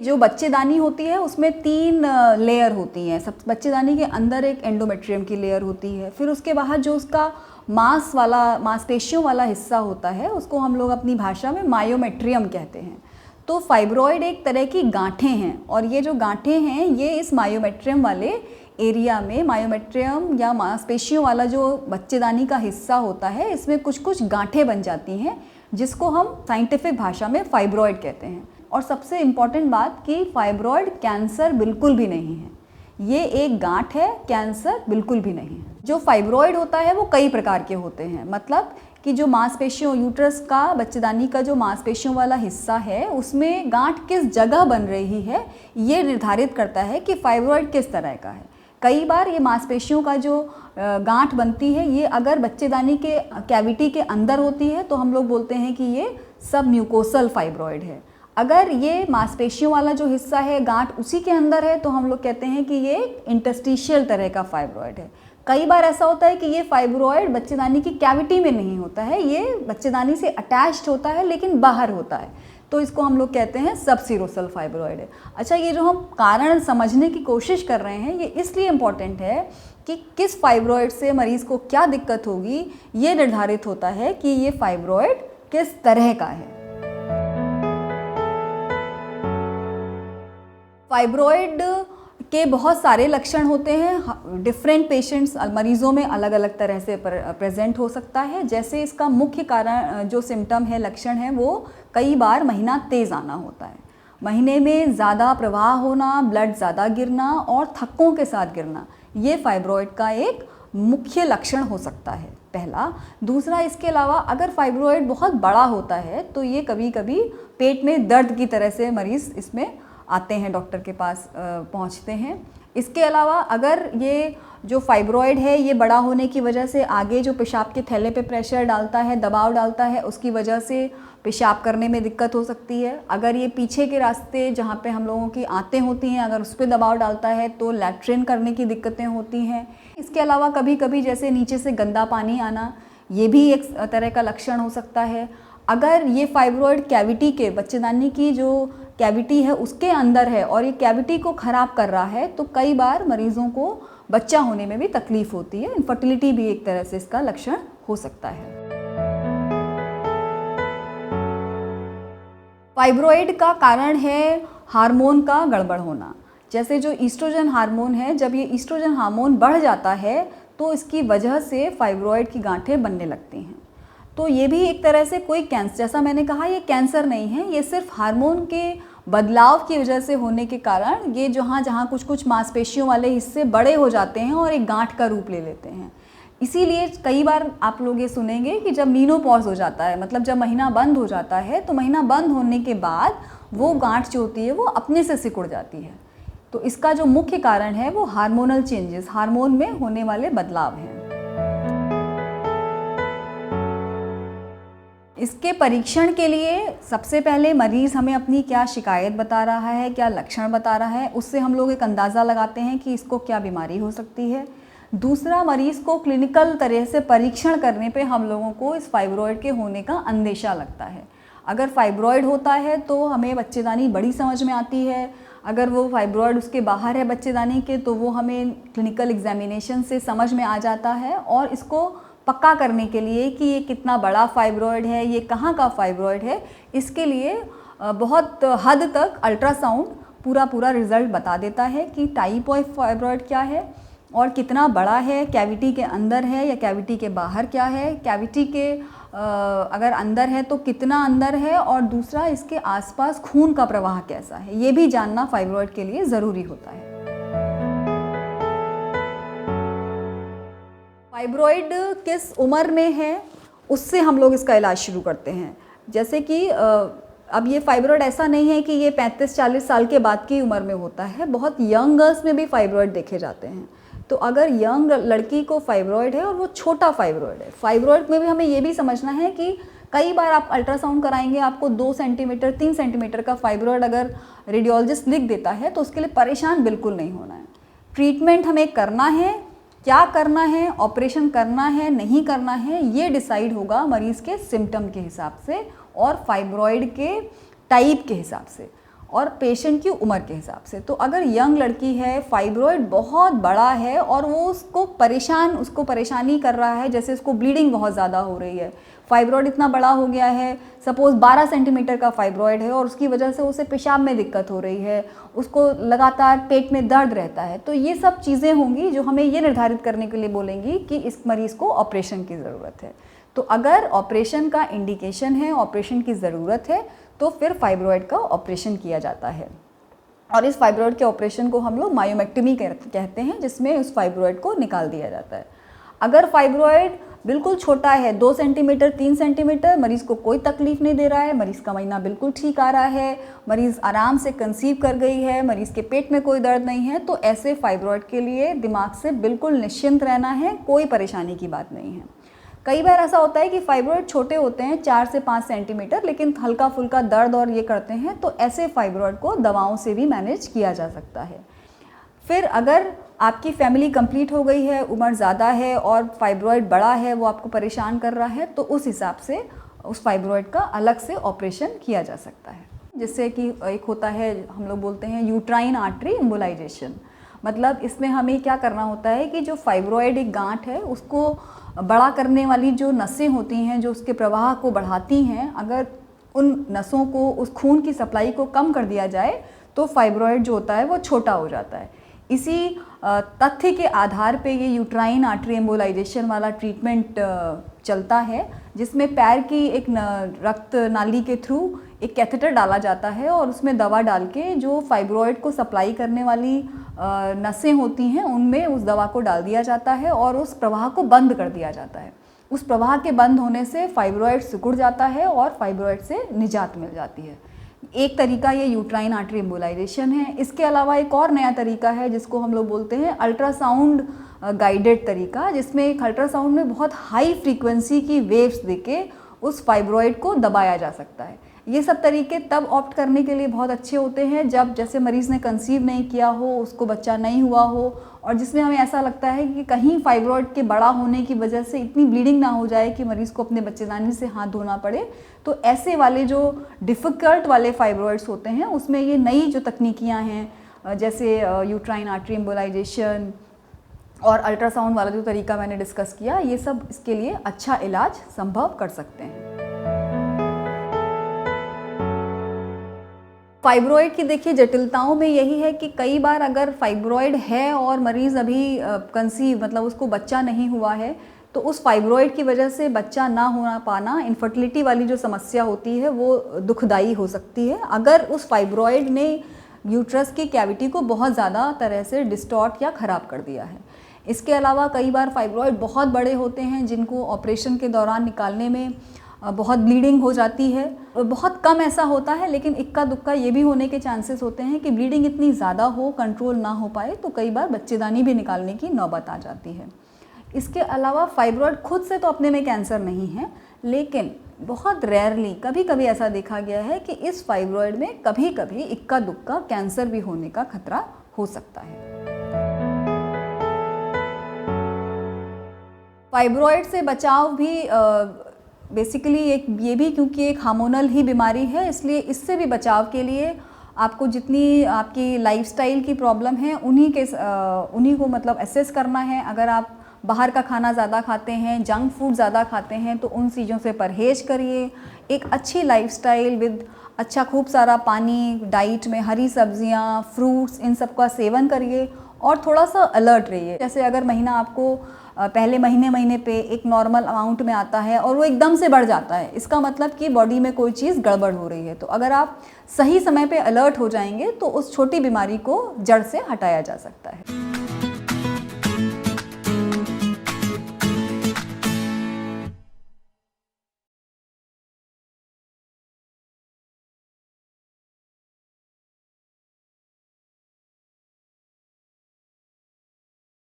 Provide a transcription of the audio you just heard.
जो बच्चेदानी होती है उसमें 3 लेयर होती हैं। सब बच्चेदानी के अंदर एक एंडोमेट्रियम की लेयर होती है, फिर उसके बाहर जो उसका मांसपेशियों वाला हिस्सा होता है उसको हम लोग अपनी भाषा में मायोमेट्रियम कहते हैं। तो फाइब्रॉइड एक तरह की गांठें हैं, और ये जो गांठें हैं ये इस मायोमेट्रियम वाले एरिया में, मायोमेट्रियम या मांसपेशियों वाला जो बच्चेदानी का हिस्सा होता है, इसमें कुछ कुछ गांठें बन जाती हैं जिसको हम साइंटिफिक भाषा में फाइब्रॉइड कहते हैं। और सबसे इम्पॉर्टेंट बात कि फाइब्रॉइड कैंसर बिल्कुल भी नहीं है, ये एक गांठ है, कैंसर बिल्कुल भी नहीं है। जो फाइब्रॉइड होता है वो कई प्रकार के होते हैं, मतलब कि जो मांसपेशियों, यूट्रस का, बच्चेदानी का जो मांसपेशियों वाला हिस्सा है उसमें गांठ किस जगह बन रही है ये निर्धारित करता है कि फाइब्रॉइड किस तरह का है। कई बार ये मांसपेशियों का जो गांठ बनती है ये अगर बच्चेदानी के कैविटी के अंदर होती है तो हम लोग बोलते हैं कि ये सब म्यूकोसल फाइब्रॉइड है। अगर ये मांसपेशियों वाला जो हिस्सा है गांठ उसी के अंदर है तो हम लोग कहते हैं कि ये इंटरस्टिशियल तरह का फाइब्रॉइड है। कई बार ऐसा होता है कि ये फाइब्रॉइड बच्चेदानी की कैविटी में नहीं होता है, ये बच्चेदानी से अटैच्ड होता है लेकिन बाहर होता है, तो इसको हम लोग कहते हैं सबसीरोसल फाइब्रॉइड है। अच्छा, ये जो हम कारण समझने की कोशिश कर रहे हैं ये इसलिए इम्पॉर्टेंट है कि किस फाइब्रॉइड से मरीज़ को क्या दिक्कत होगी ये निर्धारित होता है कि ये फाइब्रॉइड किस तरह का है। फाइब्रॉइड के बहुत सारे लक्षण होते हैं, डिफरेंट पेशेंट्स, मरीज़ों में अलग अलग तरह से प्रेजेंट हो सकता है। जैसे इसका मुख्य कारण जो सिम्टम है, लक्षण है, वो कई बार महीना तेज़ आना होता है, महीने में ज़्यादा प्रवाह होना, ब्लड ज़्यादा गिरना और थक्कों के साथ गिरना, ये फाइब्रॉइड का एक मुख्य लक्षण हो सकता है, पहला। दूसरा, इसके अलावा अगर फाइब्रॉइड बहुत बड़ा होता है तो ये कभी कभी पेट में दर्द की तरह से मरीज़ इसमें आते हैं, डॉक्टर के पास पहुंचते हैं। इसके अलावा अगर ये जो फाइब्रॉइड है ये बड़ा होने की वजह से आगे जो पेशाब के थैले पे प्रेशर डालता है, दबाव डालता है, उसकी वजह से पेशाब करने में दिक्कत हो सकती है। अगर ये पीछे के रास्ते जहाँ पे हम लोगों की आंतें होती हैं अगर उस पर दबाव डालता है तो लैट्रिन करने की दिक्कतें होती हैं। इसके अलावा कभी कभी जैसे नीचे से गंदा पानी आना, ये भी एक तरह का लक्षण हो सकता है। अगर ये फाइब्रॉइड कैविटी के, बच्चेदानी की जो कैविटी है उसके अंदर है और ये कैविटी को ख़राब कर रहा है तो कई बार मरीज़ों को बच्चा होने में भी तकलीफ़ होती है। इनफर्टिलिटी भी एक तरह से इसका लक्षण हो सकता है। फाइब्रॉइड का कारण है हार्मोन का गड़बड़ होना। जैसे जो ईस्ट्रोजन हार्मोन है, जब ये ईस्ट्रोजन हार्मोन बढ़ जाता है तो इसकी वजह से फाइब्रॉइड की गांठें बनने लगती हैं। तो ये भी एक तरह से कोई कैंसर, जैसा मैंने कहा, ये कैंसर नहीं है, ये सिर्फ हार्मोन के बदलाव की वजह से होने के कारण ये जहाँ जहाँ कुछ कुछ मांसपेशियों वाले हिस्से बड़े हो जाते हैं और एक गांठ का रूप ले लेते हैं। इसीलिए कई बार आप लोग ये सुनेंगे कि जब मीनोपॉज हो जाता है, मतलब जब महीना बंद हो जाता है, तो महीना बंद होने के बाद वो गांठ जो होती है वो अपने से सिकुड़ जाती है। तो इसका जो मुख्य कारण है वो हार्मोनल चेंजेस, हार्मोन में होने वाले बदलाव हैं। इसके परीक्षण के लिए सबसे पहले मरीज़ हमें अपनी क्या शिकायत बता रहा है, क्या लक्षण बता रहा है, उससे हम लोग एक अंदाज़ा लगाते हैं कि इसको क्या बीमारी हो सकती है। दूसरा, मरीज़ को क्लिनिकल तरह से परीक्षण करने पे हम लोगों को इस फाइब्रॉइड के होने का अंदेशा लगता है। अगर फाइब्रॉइड होता है तो हमें बच्चेदानी बड़ी समझ में आती है, अगर वो फाइब्रॉइड उसके बाहर है बच्चेदानी के तो वो हमें क्लिनिकल एग्जामिनेशन से समझ में आ जाता है। और इसको पक्का करने के लिए कि ये कितना बड़ा फाइब्रॉइड है, ये कहाँ का फाइब्रॉइड है, इसके लिए बहुत हद तक अल्ट्रासाउंड पूरा रिज़ल्ट बता देता है कि टाइप ऑफ फाइब्रॉइड क्या है और कितना बड़ा है, कैविटी के अंदर है या कैविटी के बाहर क्या है, कैविटी के अगर अंदर है तो कितना अंदर है, और दूसरा इसके आसपास खून का प्रवाह कैसा है, ये भी जानना फाइब्रॉइड के लिए ज़रूरी होता है। फाइब्रॉइड किस उम्र में है उससे हम लोग इसका इलाज शुरू करते हैं। जैसे कि अब ये फाइब्रॉइड ऐसा नहीं है कि ये 35-40 साल के बाद की उम्र में होता है, बहुत यंग गर्ल्स में भी फाइब्रॉइड देखे जाते हैं। तो अगर यंग लड़की को फाइब्रॉइड है और वो छोटा फाइब्रॉइड है, फाइब्रॉइड में भी हमें ये भी समझना है कि कई बार आप अल्ट्रासाउंड कराएंगे, आपको 2 सेंटीमीटर 3 सेंटीमीटर का फाइब्रॉइड अगर रेडियोलॉजिस्ट लिख देता है तो उसके लिए परेशान बिल्कुल नहीं होना है। ट्रीटमेंट हमें करना है, क्या करना है, ऑपरेशन करना है नहीं करना है, ये डिसाइड होगा मरीज़ के सिम्टम के हिसाब से और फाइब्रॉइड के टाइप के हिसाब से। और पेशेंट की उम्र के हिसाब से। तो अगर यंग लड़की है, फाइब्रॉइड बहुत बड़ा है और वो उसको परेशानी कर रहा है, जैसे उसको ब्लीडिंग बहुत ज़्यादा हो रही है, फाइब्रॉइड इतना बड़ा हो गया है, सपोज़ 12 सेंटीमीटर का फाइब्रॉइड है और उसकी वजह से उसे पेशाब में दिक्कत हो रही है, उसको लगातार पेट में दर्द रहता है, तो ये सब चीज़ें होंगी जो हमें ये निर्धारित करने के लिए बोलेंगी कि इस मरीज़ को ऑपरेशन की ज़रूरत है। तो अगर ऑपरेशन का इंडिकेशन है, ऑपरेशन की ज़रूरत है, तो फिर फाइब्रॉइड का ऑपरेशन किया जाता है। और इस फाइब्रॉइड के ऑपरेशन को हम लोग मायोमेक्टमी कहते हैं, जिसमें उस फाइब्रॉइड को निकाल दिया जाता है। अगर फाइब्रॉइड बिल्कुल छोटा है, 2 सेंटीमीटर 3 सेंटीमीटर, मरीज़ को कोई तकलीफ़ नहीं दे रहा है, मरीज़ का महीना बिल्कुल ठीक आ रहा है, मरीज़ आराम से कंसीव कर गई है, मरीज़ के पेट में कोई दर्द नहीं है, तो ऐसे फाइब्रॉइड के लिए दिमाग से बिल्कुल निश्चिंत रहना है, कोई परेशानी की बात नहीं है। कई बार ऐसा होता है कि फाइब्रॉइड छोटे होते हैं 4 से 5 सेंटीमीटर, लेकिन हल्का फुल्का दर्द और ये करते हैं, तो ऐसे फाइब्रॉइड को दवाओं से भी मैनेज किया जा सकता है। फिर अगर आपकी फैमिली कंप्लीट हो गई है, उम्र ज़्यादा है और फाइब्रॉइड बड़ा है, वो आपको परेशान कर रहा है, तो उस हिसाब से उस फाइब्रॉइड का अलग से ऑपरेशन किया जा सकता है। जिससे कि एक होता है, हम लोग बोलते हैं यूट्राइन आर्टरी एम्बोलाइजेशन। मतलब इसमें हमें क्या करना होता है कि जो फाइब्रॉइड एक गांठ है, उसको बड़ा करने वाली जो नसें होती हैं, जो उसके प्रवाह को बढ़ाती हैं, अगर उन नसों को, उस खून की सप्लाई को कम कर दिया जाए तो फाइब्रॉइड जो होता है वो छोटा हो जाता है। इसी तथ्य के आधार पे ये यूट्राइन आर्टरी एम्बोलाइजेशन वाला ट्रीटमेंट चलता है, जिसमें पैर की एक रक्त नाली के थ्रू एक कैथेटर डाला जाता है और उसमें दवा डाल के जो फाइब्रॉइड को सप्लाई करने वाली नसें होती हैं, उनमें उस दवा को डाल दिया जाता है और उस प्रवाह को बंद कर दिया जाता है। उस प्रवाह के बंद होने से फाइब्रॉइड सिकुड़ जाता है और फाइब्रॉइड से निजात मिल जाती है। एक तरीका ये यूट्राइन आर्टरी एम्बोलाइजेशन है। इसके अलावा एक और नया तरीका है जिसको हम लोग बोलते हैं अल्ट्रासाउंड गाइडेड तरीका, जिसमें एक अल्ट्रासाउंड में बहुत हाई फ्रीक्वेंसी की वेव्स देके उस फाइब्रॉइड को दबाया जा सकता है। ये सब तरीके तब ऑप्ट करने के लिए बहुत अच्छे होते हैं जब जैसे मरीज़ ने कंसीव नहीं किया हो, उसको बच्चा नहीं हुआ हो, और जिसमें हमें ऐसा लगता है कि कहीं फाइब्रॉइड के बड़ा होने की वजह से इतनी ब्लीडिंग ना हो जाए कि मरीज़ को अपने बच्चेदानी से हाथ धोना पड़े। तो ऐसे वाले जो डिफ़िकल्ट वाले फाइब्रॉइड्स होते हैं, उसमें ये नई जो तकनीकियाँ हैं, जैसे यूट्राइन आर्टरी एम्बोलाइजेशन और अल्ट्रासाउंड वाला जो तरीका मैंने डिस्कस किया, ये सब इसके लिए अच्छा इलाज संभव कर सकते हैं। फाइब्रॉइड की देखिए जटिलताओं में यही है कि कई बार अगर फाइब्रॉइड है और मरीज़ अभी कंसीव मतलब उसको बच्चा नहीं हुआ है, तो उस फाइब्रॉइड की वजह से बच्चा ना होना पाना, इनफर्टिलिटी वाली जो समस्या होती है वो दुखदाई हो सकती है अगर उस फाइब्रॉइड ने यूट्रस की कैविटी को बहुत ज़्यादा तरह से डिस्टॉर्ट या ख़राब कर दिया है। इसके अलावा कई बार फाइब्रॉइड बहुत बड़े होते हैं जिनको ऑपरेशन के दौरान निकालने में बहुत ब्लीडिंग हो जाती है। बहुत कम ऐसा होता है, लेकिन इक्का दुक्का ये भी होने के चांसेस होते हैं कि ब्लीडिंग इतनी ज़्यादा हो, कंट्रोल ना हो पाए, तो कई बार बच्चेदानी भी निकालने की नौबत आ जाती है। इसके अलावा फाइब्रॉइड खुद से तो अपने में कैंसर नहीं है, लेकिन बहुत रेयरली कभी कभी ऐसा देखा गया है कि इस फाइब्रॉइड में कभी कभी इक्का दुक्का कैंसर भी होने का खतरा हो सकता है। फाइब्रॉइड से बचाव भी बेसिकली ये भी क्योंकि एक हार्मोनल ही बीमारी है, इसलिए इससे भी बचाव के लिए आपको जितनी आपकी लाइफस्टाइल की प्रॉब्लम है उन्हीं को मतलब एसेस करना है। अगर आप बाहर का खाना ज़्यादा खाते हैं, जंक फूड ज़्यादा खाते हैं, तो उन चीज़ों से परहेज़ करिए। एक अच्छी लाइफस्टाइल विद अच्छा खूब सारा पानी, डाइट में हरी सब्जियां, फ्रूट्स, इन सब का सेवन करिए और थोड़ा सा अलर्ट रहिए। जैसे अगर महीना आपको पहले महीने पे एक नॉर्मल अमाउंट में आता है और वो एकदम से बढ़ जाता है, इसका मतलब कि बॉडी में कोई चीज़ गड़बड़ हो रही है। तो अगर आप सही समय पे अलर्ट हो जाएंगे तो उस छोटी बीमारी को जड़ से हटाया जा सकता है।